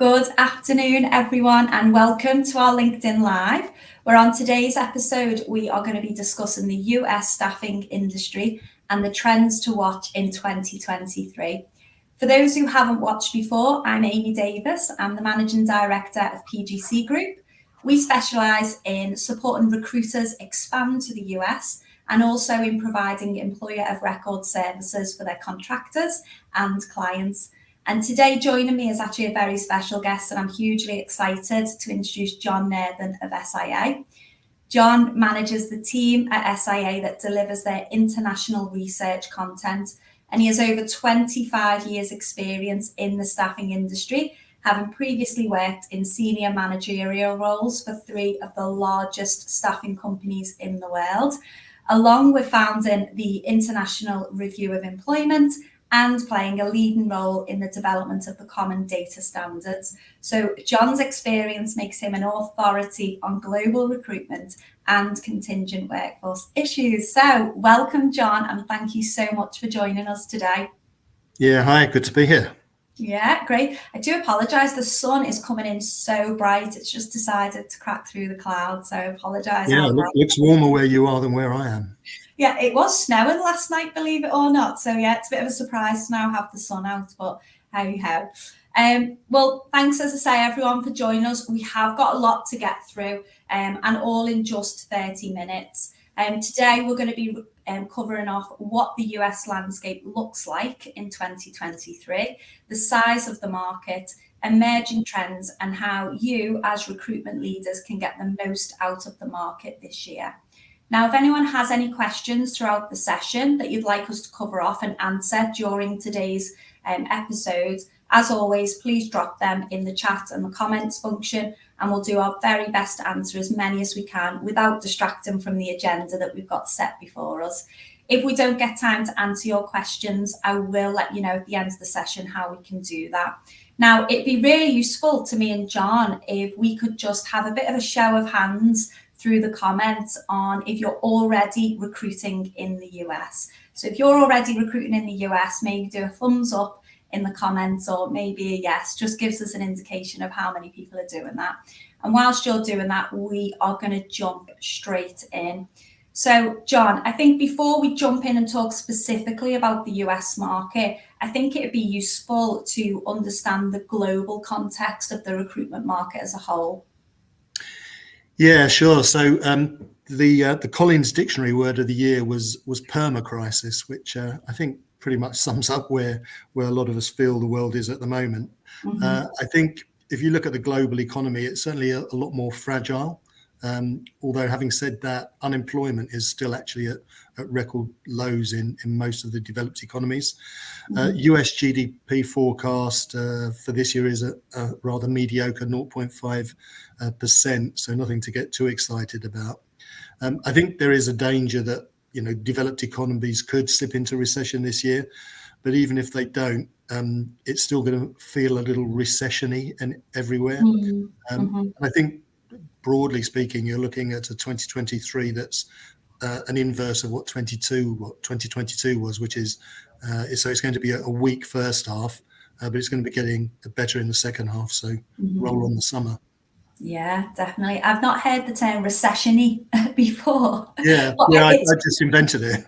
Good afternoon, everyone, and welcome to our LinkedIn Live, where on today's episode, we are going to be discussing the US staffing industry and the trends to watch in 2023. For those who haven't watched before, I'm Amy Davis. I'm the Managing Director of PGC Group. We specialise in supporting recruiters expand to the US and also in providing employer of record services for their contractors and clients. And today joining me is actually a very special guest, and I'm hugely excited to introduce John Nathan of SIA. John manages the team at SIA that delivers their international research content, and he has over 25 years experience in the staffing industry, having previously worked in senior managerial roles for 3 of the largest staffing companies in the world, along with founding the International Review of Employment and playing a leading role in the development of the Common Data Standards. So John's experience makes him an authority on global recruitment and contingent workforce issues. So welcome, John, and thank you so much for joining us today. Yeah, hi, good to be here. Yeah, great. I do apologise. The sun is coming in so bright. It's just decided to crack through the clouds. So I apologise. Yeah, it looks warmer where you are than where I am. Yeah, it was snowing last night, believe it or not. So yeah, it's a bit of a surprise to now have the sun out, but hey-ho. Well, thanks, as I say, everyone, for joining us. We have got a lot to get through, and all in just 30 minutes. Today, we're going to be covering off what the US landscape looks like in 2023, the size of the market, emerging trends, and how you, as recruitment leaders, can get the most out of the market this year. Now, if anyone has any questions throughout the session that you'd like us to cover off and answer during today's episode, as always, please drop them in the chat and the comments function, and we'll do our very best to answer as many as we can without distracting from the agenda that we've got set before us. If we don't get time to answer your questions, I will let you know at the end of the session how we can do that. Now, it'd be really useful to me and John if we could just have a bit of a show of hands through the comments on if you're already recruiting in the US. So if you're already recruiting in the US, maybe do a thumbs up in the comments, or maybe a yes, just gives us an indication of how many people are doing that. And whilst you're doing that, we are going to jump straight in. So John, I think before we jump in and talk specifically about the US market, I think it would be useful to understand the global context of the recruitment market as a whole. Yeah, sure. So the Collins Dictionary word of the year was permacrisis, which I think pretty much sums up where a lot of us feel the world is at the moment. Mm-hmm. I think if you look at the global economy, it's certainly a lot more fragile. Although having said that, unemployment is still actually at record lows in most of the developed economies. Mm-hmm. US GDP forecast for this year is a rather mediocre 0.5%, so nothing to get too excited about. I think there is a danger that developed economies could slip into recession this year, but even if they don't, it's still going to feel a little recession-y and everywhere. Mm-hmm. And I think, broadly speaking, you're looking at a 2023 that's an inverse of what 2022 was, which is so it's going to be a weak first half, but it's going to be getting better in the second half. So roll on the summer. Yeah, definitely. I've not heard the term recession-y before. Yeah, I just invented it.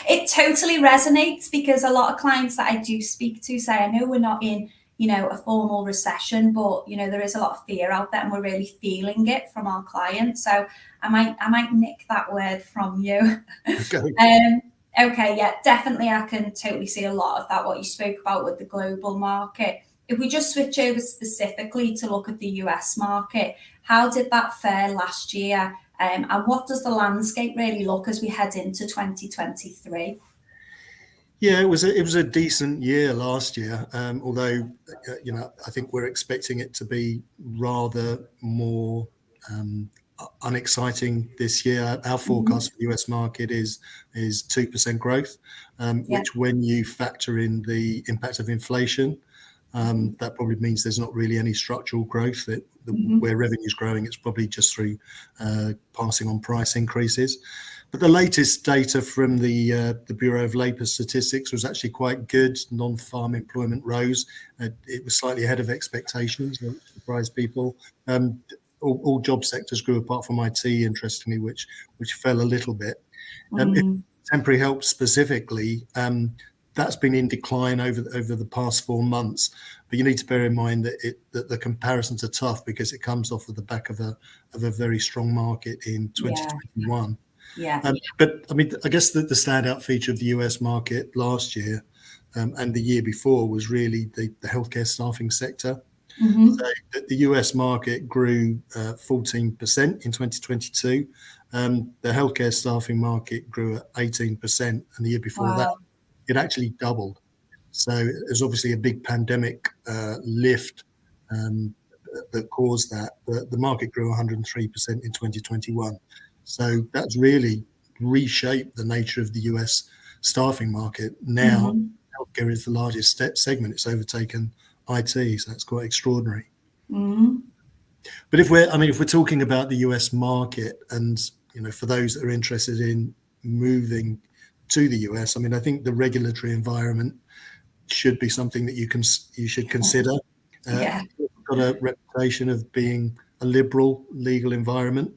It totally resonates because a lot of clients that I do speak to say, I know we're not in a formal recession, but there is a lot of fear out there and we're really feeling it from our clients. So I might nick that word from you. Okay, yeah, definitely. I can totally see a lot of that, what you spoke about with the global market. If we just switch over specifically to look at the US market, how did that fare last year? And what does the landscape really look as we head into 2023? Yeah, it was a decent year last year, although I think we're expecting it to be rather more unexciting this year. Our forecast for the US market is 2% growth, which, when you factor in the impact of inflation, that probably means there's not really any structural growth. Where revenue is growing, it's probably just through passing on price increases. But the latest data from the Bureau of Labour Statistics was actually quite good. Non-farm employment rose. It was slightly ahead of expectations, which surprised people. All job sectors grew apart from IT, interestingly, which fell a little bit. If temporary help specifically, that's been in decline over the past 4 months. But you need to bear in mind that the comparisons are tough because it comes off of the back of a very strong market in 2021. Yeah. But I mean, I guess the standout feature of the US market last year and the year before was really the healthcare staffing sector. So the US market grew 14% in 2022. The healthcare staffing market grew at 18%, and the year before that, it actually doubled. So there's obviously a big pandemic lift that caused that. The market grew 103% in 2021. So that's really reshaped the nature of the US staffing market. Now, healthcare is the largest segment. It's overtaken IT, so that's quite extraordinary. But if we're talking about the US market, and for those that are interested in moving to the US, I mean, I think the regulatory environment should be something that you should consider. We've got a reputation of being a liberal legal environment,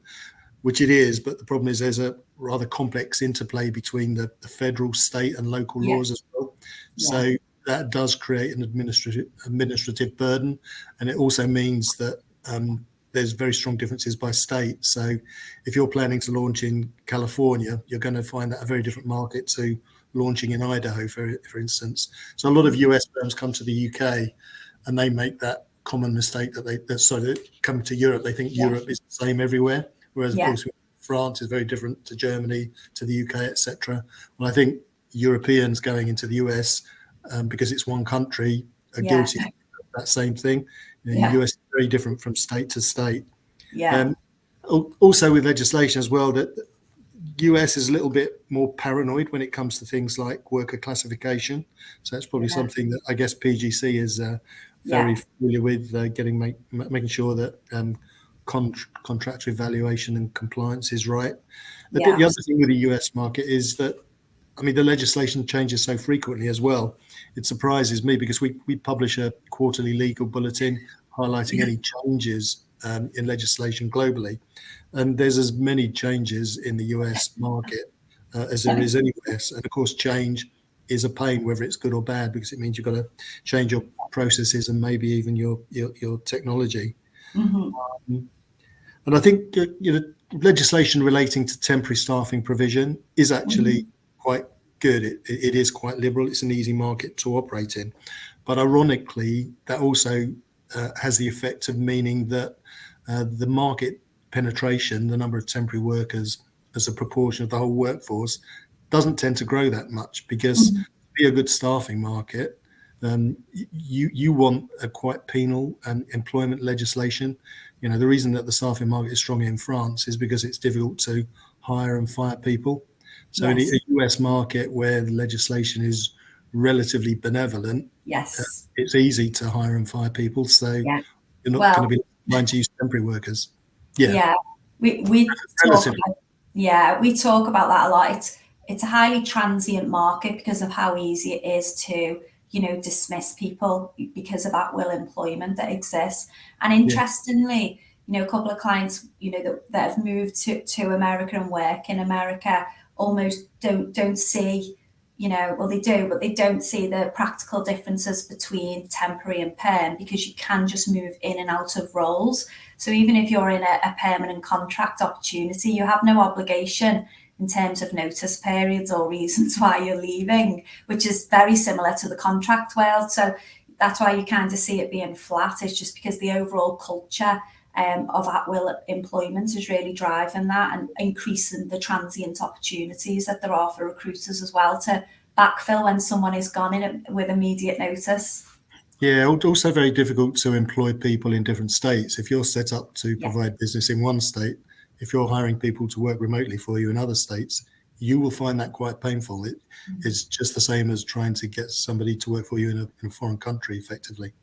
which it is, but the problem is there's a rather complex interplay between the federal, state, and local laws as well. So that does create an administrative burden, and it also means that there's very strong differences by state. So if you're planning to launch in California, you're going to find that a very different market to launching in Idaho, for instance. So a lot of US firms come to the UK, and they make that common mistake that they come to Europe. They think Europe is the same everywhere, whereas of course France is very different to Germany, to the UK, etc. Well, I think Europeans going into the US because it's one country are guilty of that same thing. The US is very different from state to state. Also with legislation as well, that US is a little bit more paranoid when it comes to things like worker classification. So that's probably something that I guess PGC is very familiar with, making sure that contract evaluation and compliance is right. The other thing with the US market is that, I mean, the legislation changes so frequently as well. It surprises me because we publish a quarterly legal bulletin highlighting any changes in legislation globally. And there's as many changes in the US market as there is anywhere. And of course, change is a pain, whether it's good or bad, because it means you've got to change your processes and maybe even your technology. And I think legislation relating to temporary staffing provision is actually quite good. It is quite liberal. It's an easy market to operate in. But ironically, that also has the effect of meaning that the market penetration, the number of temporary workers as a proportion of the whole workforce, doesn't tend to grow that much, because to be a good staffing market, you want a quite penal employment legislation. The reason that the staffing market is strong in France is because it's difficult to hire and fire people. So in a US market where the legislation is relatively benevolent, it's easy to hire and fire people. So you're not going to be trying to use temporary workers. We talk about that a lot. It's a highly transient market because of how easy it is to dismiss people because of at will employment that exists. And interestingly, a couple of clients that have moved to America and work in America almost don't see, well, they do, but they don't see the practical differences between temporary and perm, because you can just move in and out of roles. So even if you're in a permanent contract opportunity, you have no obligation in terms of notice periods or reasons why you're leaving, which is very similar to the contract world. So that's why you kind of see it being flat. It's just because the overall culture of at-will employment is really driving that and increasing the transient opportunities that there are for recruiters as well to backfill when someone is gone in with immediate notice. Yeah, also very difficult to employ people in different states. If you're set up to provide business in one state, if you're hiring people to work remotely for you in other states, you will find that quite painful. It's just the same as trying to get somebody to work for you in a foreign country, effectively.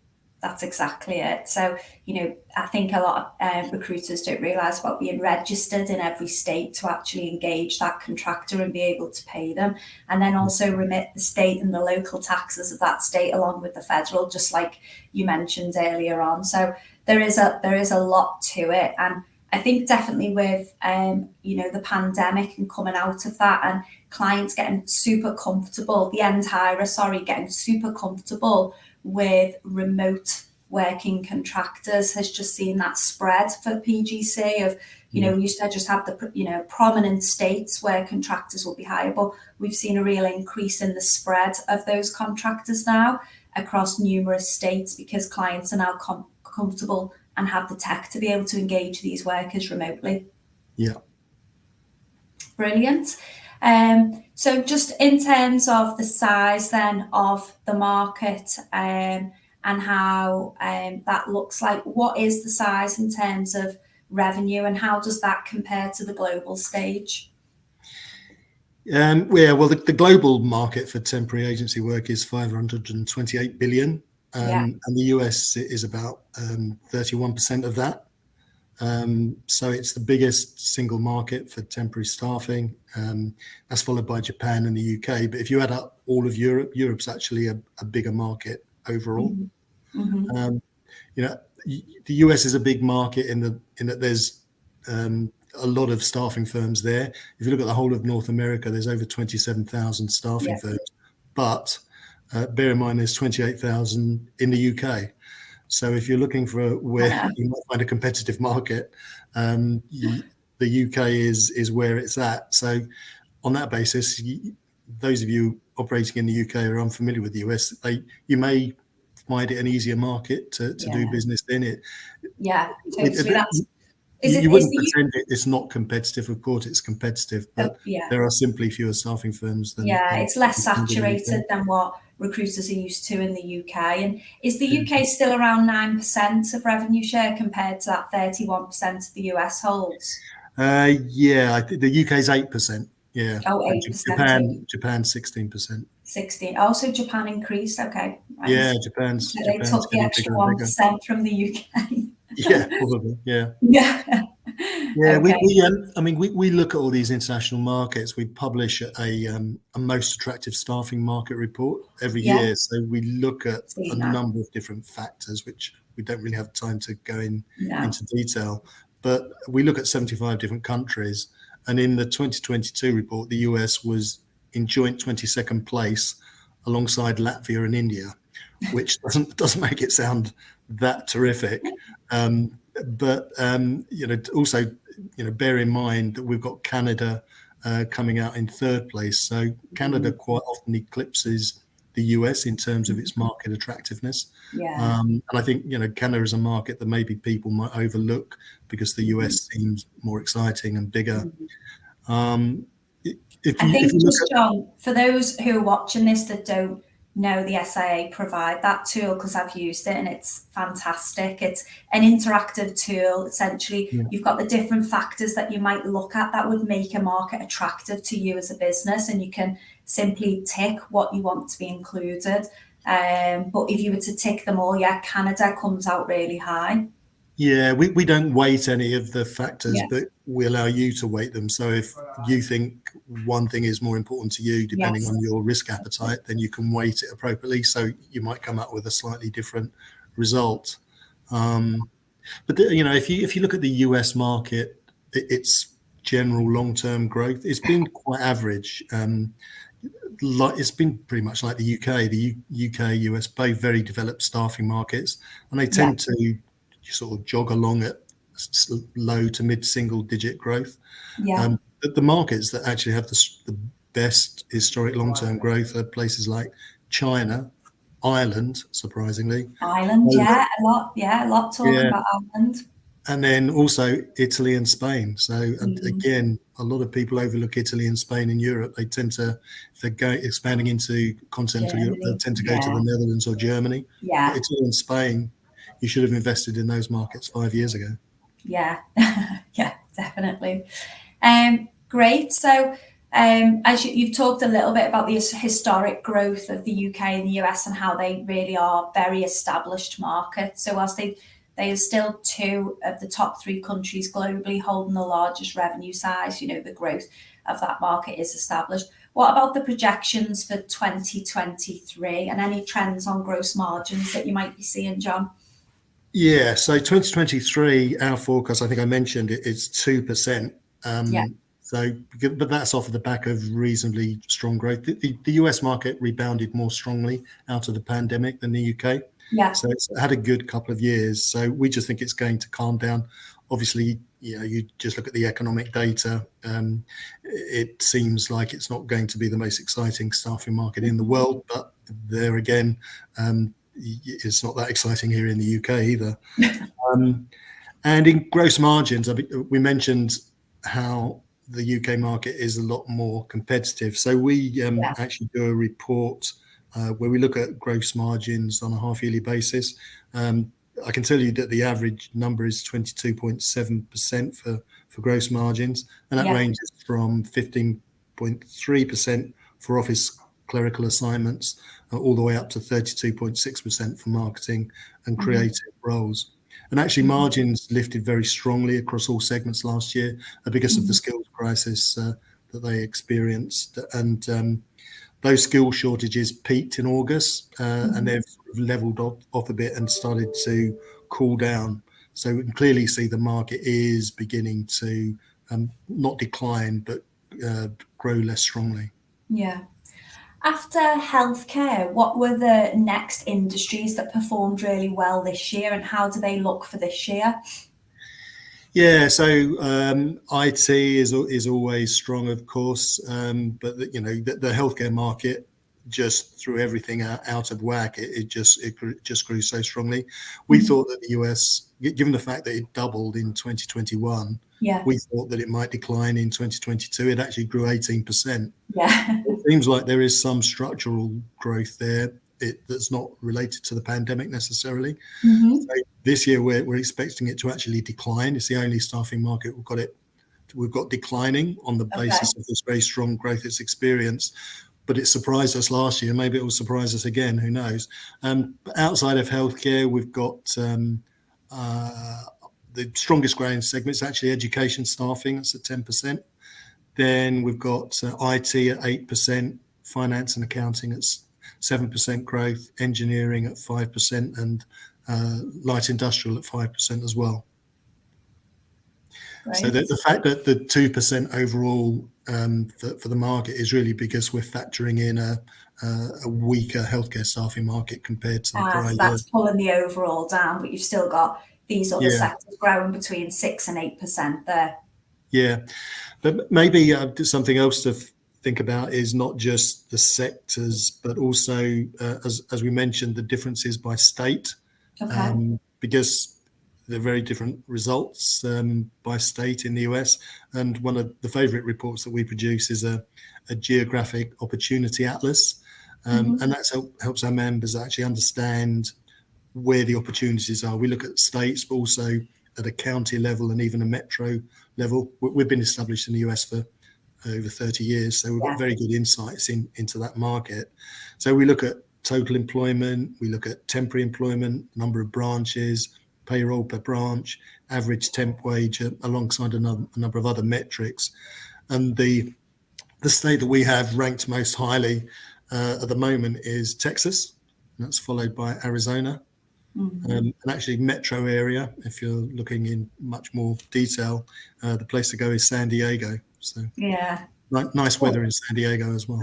That's exactly it. So, I think a lot of recruiters don't realise about being registered in every state to actually engage that contractor and be able to pay them, and then also remit the state and the local taxes of that state along with the federal, just like you mentioned earlier on. So there is a lot to it, and I think definitely with the pandemic and coming out of that, and clients getting super comfortable, the end hirer, getting super comfortable with remote working contractors, has just seen that spread for PGC of, we used to just have the, prominent states where contractors will be hired, but we've seen a real increase in the spread of those contractors now across numerous states because clients are now comfortable and have the tech to be able to engage these workers remotely. Yeah. Brilliant. So just in terms of the size then of the market and how that looks like, what is the size in terms of revenue and how does that compare to the global stage? Well, the global market for temporary agency work is 528 billion, and the US is about 31% of that. So it's the biggest single market for temporary staffing. That's followed by Japan and the UK. But if you add up all of Europe, Europe's actually a bigger market overall. Mm-hmm. The US is a big market in that there's a lot of staffing firms there. If you look at the whole of North America, there's over 27,000 staffing firms. But bear in mind, there's 28,000 in the UK. So if you're looking for where you might find a competitive market, the UK is where it's at. So on that basis, those of you operating in the UK are unfamiliar with the US, you may find it an easier market to do business in it. Yeah, totally. You wouldn't pretend it's not competitive. Of course, it's competitive, but there are simply fewer staffing firms than. It's less saturated than what recruiters are used to in the UK. And is the UK still around 9% of revenue share compared to that 31% the US holds? I think the UK is 8%. Yeah. Oh, 8%. Japan 16%. 16. Oh, so Japan increased. Okay. Right. Yeah, Japan's they took the extra 1% from the UK. Yeah, probably. Yeah. Yeah. Yeah, okay. we look at all these international markets. We publish a most attractive staffing market report every year. So we look at a number of different factors, which we don't really have time to go into detail. But we look at 75 different countries. And in the 2022 report, the US was in joint 22nd place alongside Latvia and India, which doesn't make it sound that terrific. But also, bear in mind that we've got Canada coming out in third place. So Canada quite often eclipses the US in terms of its market attractiveness. And I think, Canada is a market that maybe people might overlook because the US seems more exciting and bigger. John, for those who are watching this that don't know, the SIA provide that tool because I've used it and it's fantastic. It's an interactive tool. Essentially, you've got the different factors that you might look at that would make a market attractive to you as a business, and you can simply tick what you want to be included. But if you were to tick them all, Canada comes out really high. Yeah, we don't weight any of the factors, but we allow you to weight them. So if you think one thing is more important to you, depending on your risk appetite, then you can weight it appropriately. So you might come up with a slightly different result. But if you look at the US market, its general long-term growth, it's been quite average. It's been pretty much like the UK. The UK, US, both very developed staffing markets, and they tend to sort of jog along at low to mid-single digit growth. But the markets that actually have the best historic long-term growth are places like China, Ireland, surprisingly. Ireland, a lot talking about Ireland. And then also Italy and Spain. So again, a lot of people overlook Italy and Spain in Europe. They tend to, if they're expanding into continental Europe, they tend to go to the Netherlands or Germany. But Italy and Spain, you should have invested in those markets 5 years ago. Yeah, definitely. Great. So As you've talked a little bit about the historic growth of the UK and the US and how they really are very established markets. So whilst they are still two of the top three countries globally holding the largest revenue size, the growth of that market is established. What about the projections for 2023 and any trends on gross margins that you might be seeing, John? Yeah, so 2023, our forecast, I think I mentioned it, is 2%. Yeah. But that's off of the back of reasonably strong growth. The US market rebounded more strongly out of the pandemic than the UK. Yeah. So it's had a good couple of years. So we just think it's going to calm down. Obviously, you just look at the economic data. It seems like it's not going to be the most exciting staffing market in the world. But there again, it's not that exciting here in the UK either. And in gross margins, we mentioned how the UK market is a lot more competitive. So we actually do a report where we look at gross margins on a half-yearly basis. I can tell you that the average number is 22.7% for gross margins, and that ranges from 15.3% for office clerical assignments all the way up to 32.6% for marketing and creative roles. And actually, margins lifted very strongly across all segments last year because of the skills crisis that they experienced. And those skill shortages peaked in August, and they've leveled off a bit and started to cool down. So we can clearly see the market is beginning to not decline, but grow less strongly. Yeah. After healthcare, what were the next industries that performed really well this year, and how do they look for this year? Yeah, so IT is always strong, of course, but the healthcare market just threw everything out of whack. It just grew so strongly. We thought that the US, given the fact that it doubled in 2021, we thought that it might decline in 2022. It actually grew 18%. Yeah. It seems like there is some structural growth there that's not related to the pandemic necessarily. So this year we're expecting it to actually decline. It's the only staffing market we've got declining on the basis of this very strong growth it's experienced. But it surprised us last year. Maybe it will surprise us again. Who knows? But outside of healthcare, we've got the strongest growing segments actually education staffing. That's at 10%. Then we've got IT at 8%, finance and accounting at 7% growth, engineering at 5%, and light industrial at 5% as well. Great. So the fact that the 2% overall for the market is really because we're factoring in a weaker healthcare staffing market compared to the prior year. That's pulling the overall down, but you've still got these other sectors growing between 6 and 8% there. Yeah, but maybe something else to think about is not just the sectors, but also, as we mentioned, the differences by state, because they're very different results by state in the US. And one of the favorite reports that we produce is a geographic opportunity atlas. And that helps our members actually understand where the opportunities are. We look at states, but also at a county level and even a metro level. We've been established in the US for over 30 years, so we've got very good insights into that market. So we look at total employment, we look at temporary employment, number of branches, payroll per branch, average temp wage, alongside a number of other metrics. And the state that we have ranked most highly at the moment is Texas, and that's followed by Arizona. And actually metro area, if you're looking in much more detail, the place to go is San Diego. So nice weather in San Diego as well.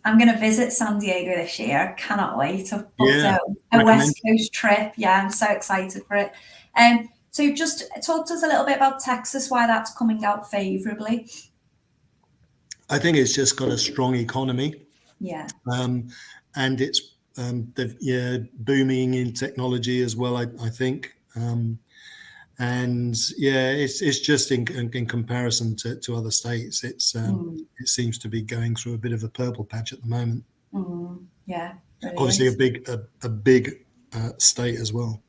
I'm gonna visit San Diego this year. I cannot wait. I've booked a West Coast trip. Yeah, I'm so excited for it. So just talk to us a little bit about Texas, why that's coming out favorably. I think it's just got a strong economy. Yeah. And it's booming in technology as well, I think. And it's just in comparison to other states, it seems to be going through a bit of a purple patch at the moment. Yeah, really obviously a big state as well.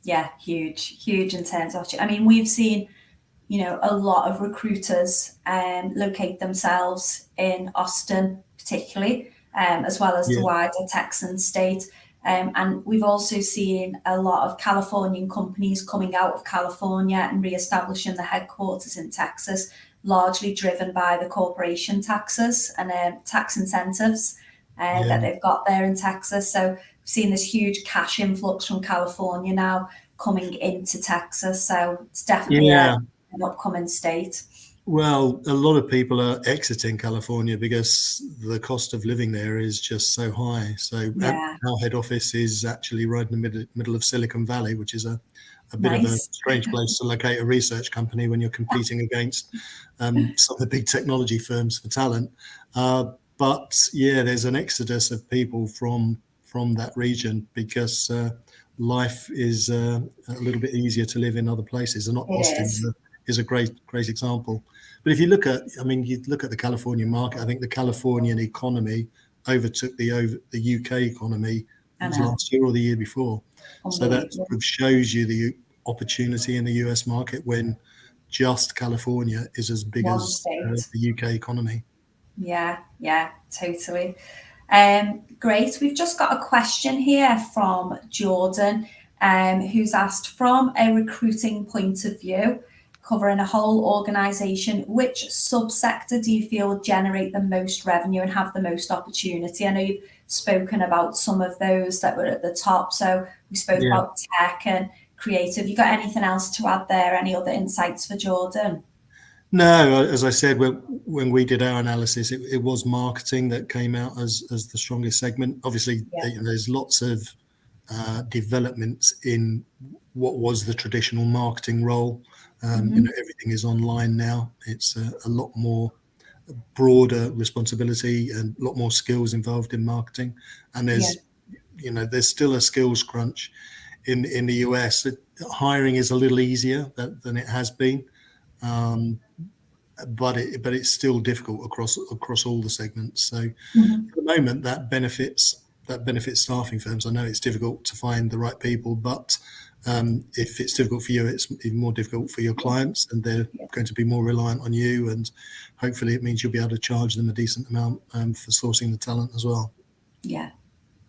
Yeah, huge in terms of. I mean, we've seen a lot of recruiters locate themselves in Austin, particularly, as well as the wider Texan state. And we've also seen a lot of Californian companies coming out of California and re-establishing the headquarters in Texas, largely driven by the corporation taxes and tax incentives that they've got there in Texas. So we've seen this huge cash influx from California now coming into Texas. So it's definitely an upcoming state. Well, a lot of people are exiting California because the cost of living there is just so high. So our head office is actually right in the middle of Silicon Valley, which is a bit of a strange place to locate a research company when you're competing against some of the big technology firms for talent. But yeah, there's an exodus of people from that region because life is a little bit easier to live in other places, and Austin is a great example. But if you look at, you look at the California market, I think the Californian economy overtook the UK economy last year or the year before. So that sort of shows you the opportunity in the US market when just California is as big as the UK economy. Yeah, totally. Great. We've just got a question here from Jordan, who's asked, from a recruiting point of view, covering a whole organisation, which subsector do you feel will generate the most revenue and have the most opportunity? I know you've spoken about some of those that were at the top. So we spoke about tech and creative. You got anything else to add there? Any other insights for Jordan? No, as I said, when we did our analysis, it was marketing that came out as the strongest segment. Obviously, there's lots of developments in what was the traditional marketing role. Everything is online now. It's a lot more broader responsibility and a lot more skills involved in marketing. And there's still a skills crunch in the US. Hiring is a little easier than it has been. But it's still difficult across all the segments. So at the moment, that benefits staffing firms. I know it's difficult to find the right people, but if it's difficult for you, it's even more difficult for your clients, and they're going to be more reliant on you. And hopefully, it means you'll be able to charge them a decent amount for sourcing the talent as well. Yeah.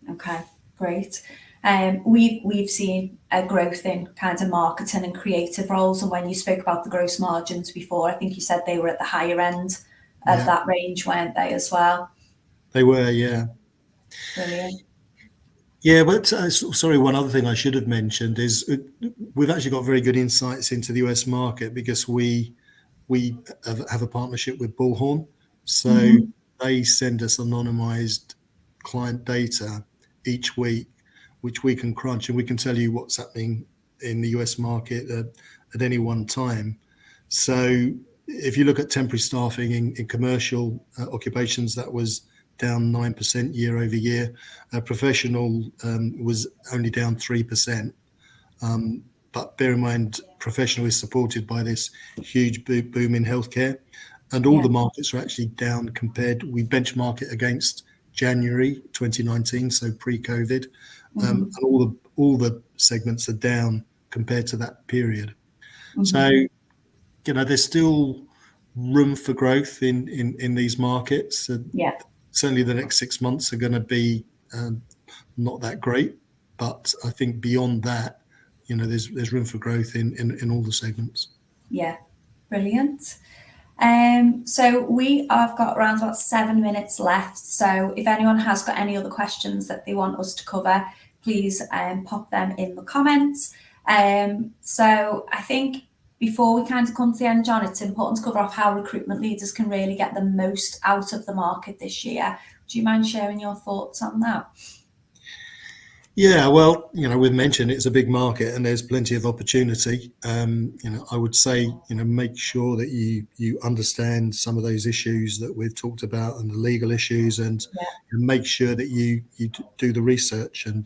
Okay. Great. We've seen a growth in kind of marketing and creative roles, and when you spoke about the gross margins before, I think you said they were at the higher end of that range, weren't they, as well? They were, yeah. Brilliant. Yeah, but sorry, one other thing I should have mentioned is we've actually got very good insights into the US market because we have a partnership with Bullhorn, so they send us anonymized client data each week, which we can crunch, and we can tell you what's happening in the US market at any one time. So if you look at temporary staffing in commercial occupations, that was down 9% year over year. Professional was only down 3%. But bear in mind, professional is supported by this huge boom in healthcare, and all the markets are actually down compared. We benchmark it against January 2019, so pre-COVID, and all the segments are down compared to that period. So, there's still room for growth in these markets. Certainly, the next 6 months are going to be not that great, but I think beyond that, there's room for growth in all the segments. Yeah, brilliant. So we have got around about 7 minutes left. So if anyone has got any other questions that they want us to cover, please pop them in the comments. So I think before we kind of come to the end, John, it's important to cover off how recruitment leaders can really get the most out of the market this year. Do you mind sharing your thoughts on that? Yeah, well, we've mentioned it's a big market and there's plenty of opportunity. I would say, make sure that you understand some of those issues that we've talked about and the legal issues, and make sure that you do the research. And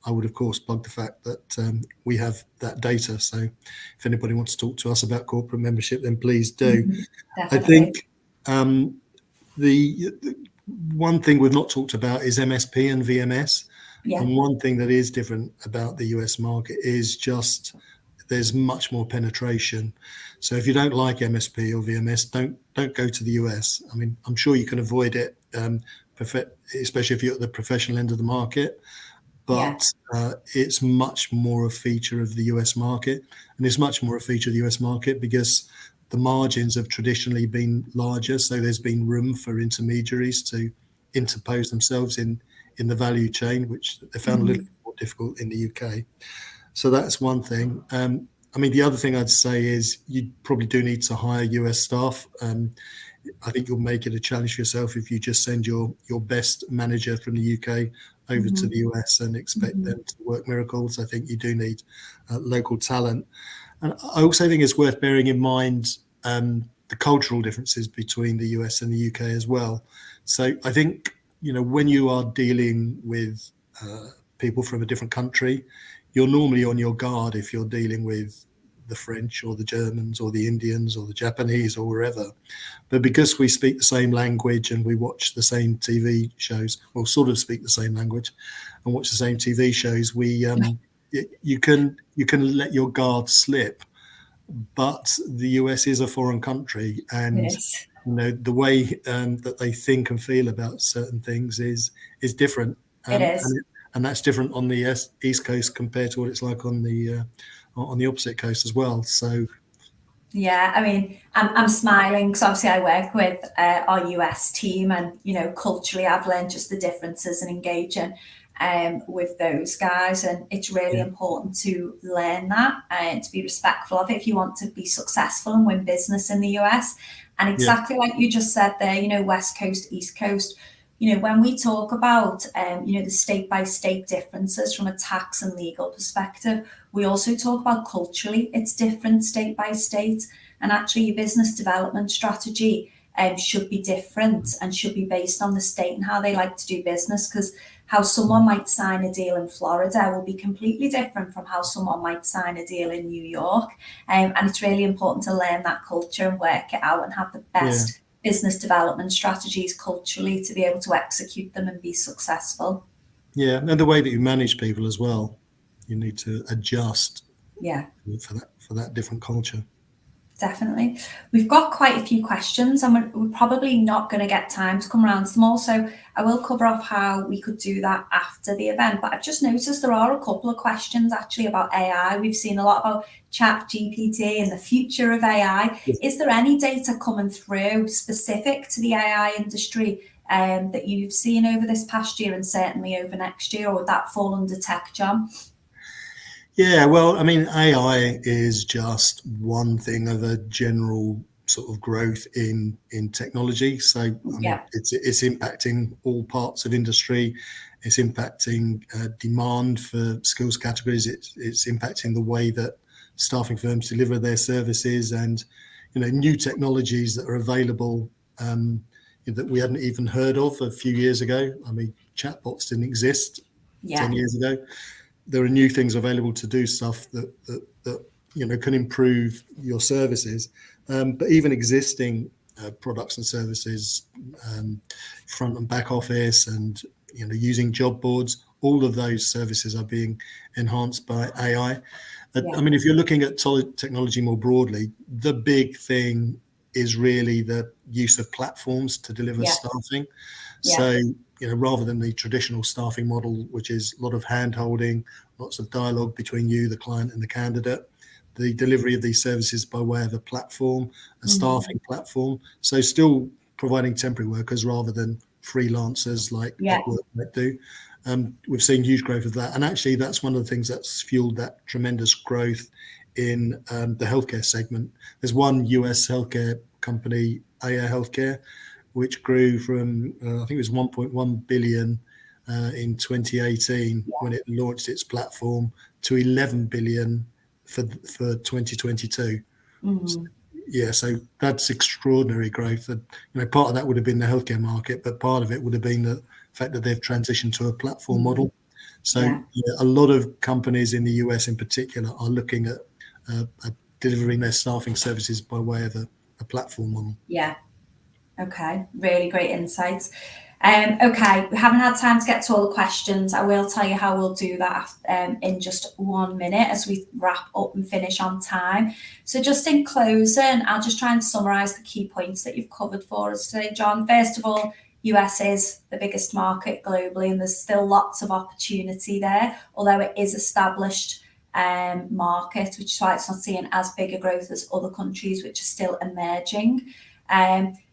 I would, of course, plug the fact that we have that data. So if anybody wants to talk to us about corporate membership, then please do. I think the one thing we've not talked about is MSP and VMS. And one thing that is different about the US market is just there's much more penetration. So if you don't like MSP or VMS, don't go to the US. I mean, I'm sure you can avoid it, especially if you're at the professional end of the market. But it's much more a feature of the US market, and it's much more a feature of the US market because the margins have traditionally been larger. So there's been room for intermediaries to interpose themselves in the value chain, which they found a little bit more difficult in the UK. So that's one thing. I mean, the other thing I'd say is you probably do need to hire US staff. I think you'll make it a challenge for yourself if you just send your best manager from the UK over to the US and expect them to work miracles. I think you do need local talent. And I also think it's worth bearing in mind the cultural differences between the US and the UK as well. So I think, when you are dealing with people from a different country, you're normally on your guard if you're dealing with the French or the Germans or the Indians or the Japanese or wherever. But because we speak the same language and we watch the same TV shows, or sort of speak the same language and watch the same TV shows, you can let your guard slip. But the US is a foreign country, and the way that they think and feel about certain things is different. It is. And that's different on the East Coast compared to what it's like on the opposite coast as well. So, yeah, I mean, I'm smiling because obviously I work with our US team, and culturally I've learned just the differences in engaging with those guys, and it's really important to learn that and to be respectful of it if you want to be successful and win business in the US. And exactly like you just said there, West Coast, East Coast. When we talk about, the state-by-state differences from a tax and legal perspective, we also talk about culturally, it's different state by state. And actually your business development strategy should be different and should be based on the state and how they like to do business, because how someone might sign a deal in Florida will be completely different from how someone might sign a deal in New York. And it's really important to learn that culture and work it out and have the best business development strategies culturally to be able to execute them and be successful. Yeah, and the way that you manage people as well, you need to adjust for that different culture. Definitely. We've got quite a few questions, and we're probably not going to get time to come around to them all, so I will cover off how we could do that after the event. But I've just noticed there are a couple of questions actually about AI. We've seen a lot about ChatGPT and the future of AI. Yes. Is there any data coming through specific to the AI industry that you've seen over this past year and certainly over next year, or would that fall under tech, John? Yeah, well, I mean, AI is just one thing of a general sort of growth in technology. So I mean, it's impacting all parts of industry. It's impacting demand for skills categories. It's impacting the way that staffing firms deliver their services, and new technologies that are available that we hadn't even heard of a few years ago. I mean, chatbots didn't exist 10 years ago. There are new things available to do stuff that can improve your services, but even existing products and services, front and back office, and using job boards, all of those services are being enhanced by AI. I mean, if you're looking at technology more broadly, the big thing is really the use of platforms to deliver staffing. So, rather than the traditional staffing model, which is a lot of hand-holding, lots of dialogue between you, the client, and the candidate, the delivery of these services by way of a platform, a staffing platform. So still providing temporary workers rather than freelancers like Upwork might do. We've seen huge growth of that. And actually, that's one of the things that's fueled that tremendous growth in the healthcare segment. There's one US healthcare company, Aya Healthcare, which grew from, I think it was 1.1 billion in 2018 when it launched its platform to 11 billion for 2022. So that's extraordinary growth. And part of that would have been the healthcare market, but part of it would have been the fact that they've transitioned to a platform model. So a lot of companies in the US in particular are looking at delivering their staffing services by way of a platform model. Okay, really great insights. Okay, we haven't had time to get to all the questions. I will tell you how we'll do that in just 1 minute as we wrap up and finish on time. So just in closing, I'll just try and summarise the key points that you've covered for us today, John. First of all, US is the biggest market globally, and there's still lots of opportunity there, although it is established market, which is why it's not seeing as big a growth as other countries which are still emerging.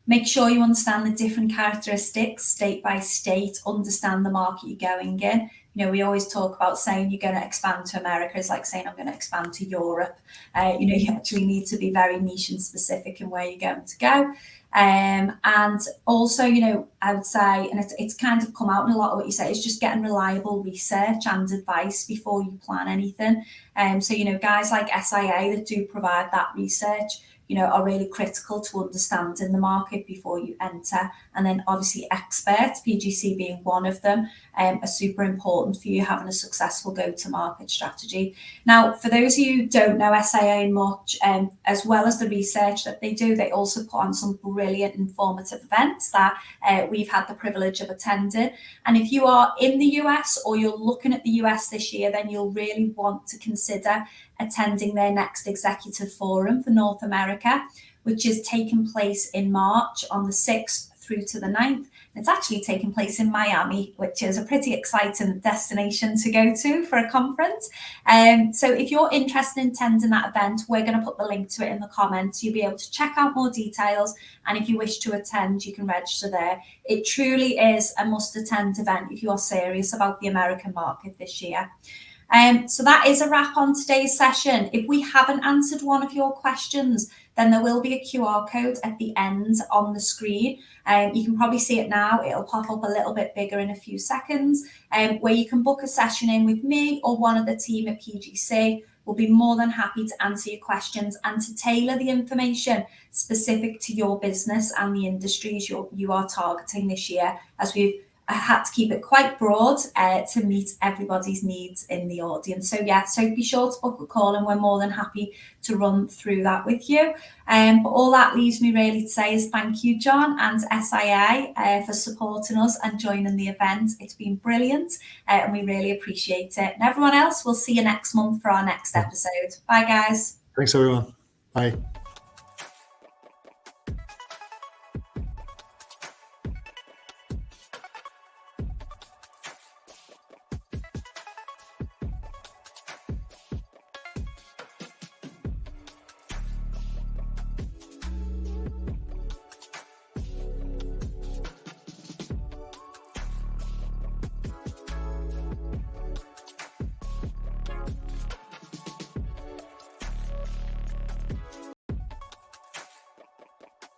Make sure you understand the different characteristics state by state, understand the market you're going in. You know, we always talk about saying you're going to expand to America is like saying I'm going to expand to Europe. You know, you actually need to be very niche and specific in where you're going to go. And also, you know, I would say, and it's kind of come out in a lot of what you say, is just getting reliable research and advice before you plan anything. So, you know, guys like SIA that do provide that research, you know, are really critical to understanding the market before you enter. And then obviously experts, PGC being one of them, are super important for you having a successful go-to-market strategy. Now, for those of you who don't know SIA much, as well as the research that they do, they also put on some brilliant informative events that we've had the privilege of attending. And if you are in the US or you're looking at the US this year, then you'll really want to consider attending their next executive forum for North America, which is taking place in March on the 6th through to the 9th. It's actually taking place in Miami, which is a pretty exciting destination to go to for a conference. So if you're interested in attending that event, we're going to put the link to it in the comments. You'll be able to check out more details. And if you wish to attend, you can register there. It truly is a must-attend event if you are serious about the American market this year. So that is a wrap on today's session. If we haven't answered one of your questions, then there will be a QR code at the end on the screen. You can probably see it now. It'll pop up a little bit bigger in a few seconds, where you can book a session in with me or one of the team at PGC. We'll be more than happy to answer your questions and to tailor the information specific to your business and the industries you are targeting this year, as we've had to keep it quite broad to meet everybody's needs in the audience. So yeah, so be sure to book a call and we're more than happy to run through that with you. But all that leaves me really to say is thank you, John and SIA, for supporting us and joining the event. It's been brilliant and we really appreciate it. And everyone else, we'll see you next month for our next episode. Bye, guys. Thanks, everyone. Bye.